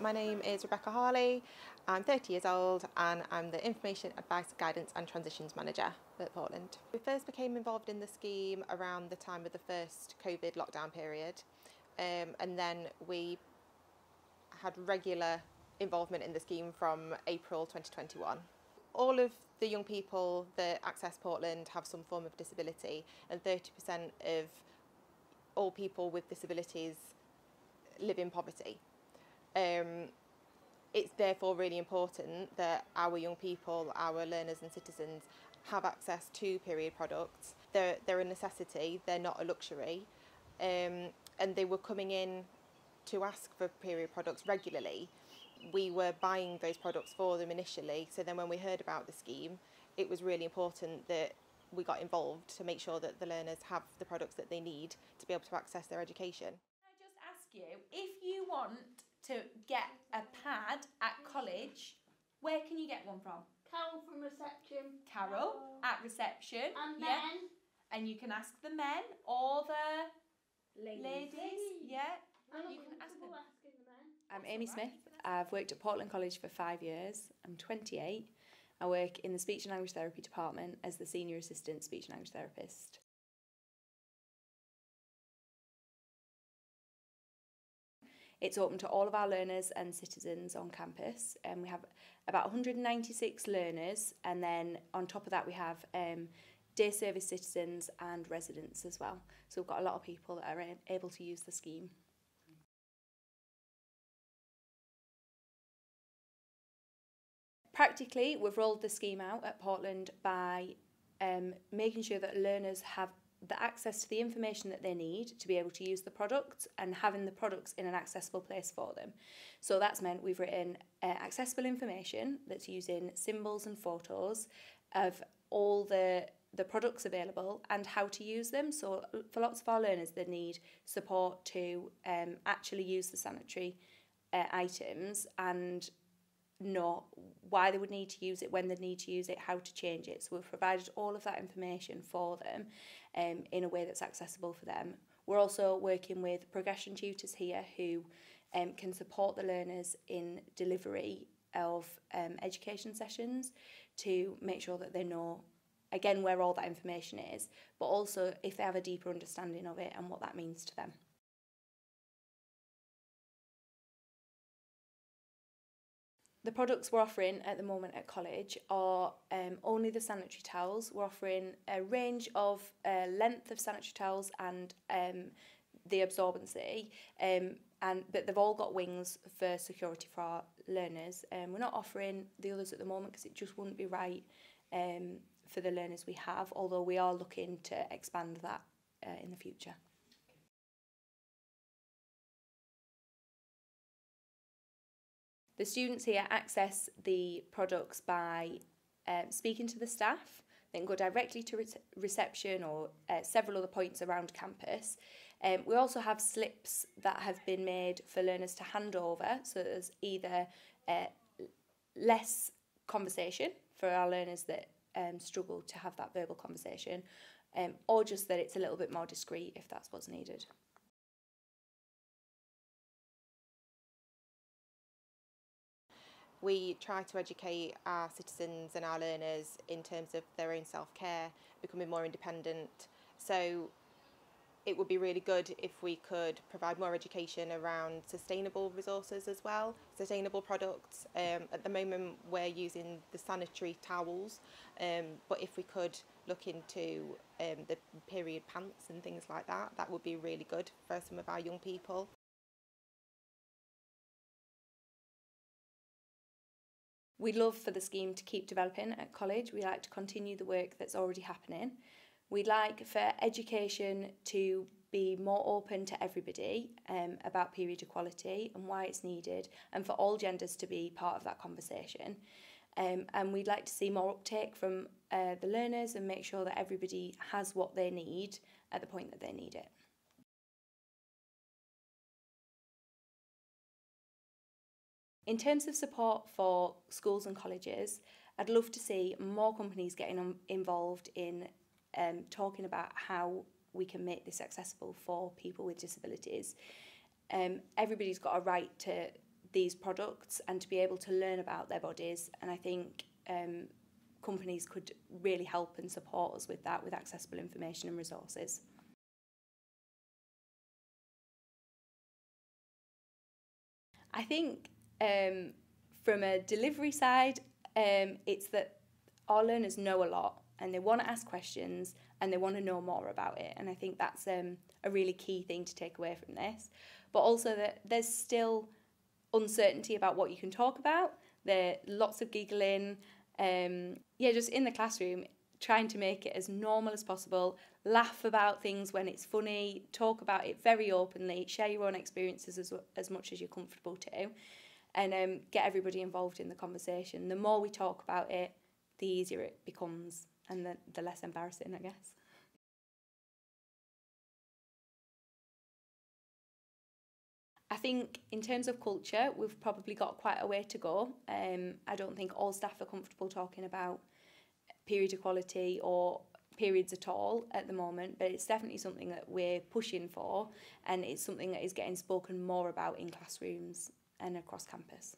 My name is Rebecca Harley. I'm 30 years old and I'm the Information, Advice, Guidance and Transitions Manager at Portland. We first became involved in the scheme around the time of the first COVID lockdown period, and then we had regular involvement in the scheme from April 2021. All of the young people that access Portland have some form of disability, and 30% of all people with disabilities live in poverty. It's therefore really important that our young people, our learners and citizens have access to period products. They're a necessity, they're not a luxury, and they were coming in to ask for period products regularly. We were buying those products for them initially, so then when we heard about the scheme, it was really important that we got involved to make sure that the learners have the products that they need to be able to access their education. Can I just ask you, if you want to get a pad at college, where can you get one from? Carol from reception. Carol at reception. And yeah. then And you can ask the men or the ladies. Yeah. I'm not You can ask them. asking the men. I'm Amy Smith. I've worked at Portland College for 5 years. I'm 28. I work in the Speech and Language Therapy department as the Senior Assistant Speech and Language Therapist. It's open to all of our learners and citizens on campus, and we have about 196 learners, and then on top of that we have day service citizens and residents as well. So we've got a lot of people that are able to use the scheme. Practically, we've rolled the scheme out at Portland by making sure that learners have the access to the information that they need to be able to use the products and having the products in an accessible place for them. So that's meant we've written accessible information that's using symbols and photos of all the products available and how to use them. So for lots of our learners, they need support to actually use the sanitary items and know why they would need to use it, when they need to use it, how to change it. So we've provided all of that information for them in a way that's accessible for them. We're also working with progression tutors here who can support the learners in delivery of education sessions to make sure that they know, again, where all that information is, but also if they have a deeper understanding of it and what that means to them. The products we're offering at the moment at college are only the sanitary towels. We're offering a range of length of sanitary towels and the absorbency, but they've all got wings for security for our learners. We're not offering the others at the moment because it just wouldn't be right for the learners we have, although we are looking to expand that in the future. The students here access the products by speaking to the staff, then go directly to reception or several other points around campus. We also have slips that have been made for learners to hand over, so there's either less conversation for our learners that struggle to have that verbal conversation, or just that it's a little bit more discreet if that's what's needed. We try to educate our citizens and our learners in terms of their own self-care, becoming more independent. So it would be really good if we could provide more education around sustainable resources as well, sustainable products. At the moment we're using the sanitary towels, but if we could look into the period pants and things like that, that would be really good for some of our young people. We'd love for the scheme to keep developing at college. We like to continue the work that's already happening. We'd like for education to be more open to everybody about period equality and why it's needed, and for all genders to be part of that conversation. And we'd like to see more uptake from the learners and make sure that everybody has what they need at the point that they need it. In terms of support for schools and colleges, I'd love to see more companies getting involved in talking about how we can make this accessible for people with disabilities. Everybody's got a right to these products and to be able to learn about their bodies. And I think companies could really help and support us with that, with accessible information and resources. I think from a delivery side, it's that our learners know a lot and they want to ask questions and they want to know more about it. And I think that's a really key thing to take away from this. But also that there's still uncertainty about what you can talk about. There are lots of giggling. Just in the classroom, trying to make it as normal as possible, laugh about things when it's funny, talk about it very openly, share your own experiences as much as you're comfortable to, and get everybody involved in the conversation. The more we talk about it, the easier it becomes and the less embarrassing, I guess. I think in terms of culture, we've probably got quite a way to go. I don't think all staff are comfortable talking about period equality or periods at all at the moment, but it's definitely something that we're pushing for, and it's something that is getting spoken more about in classrooms and across campus.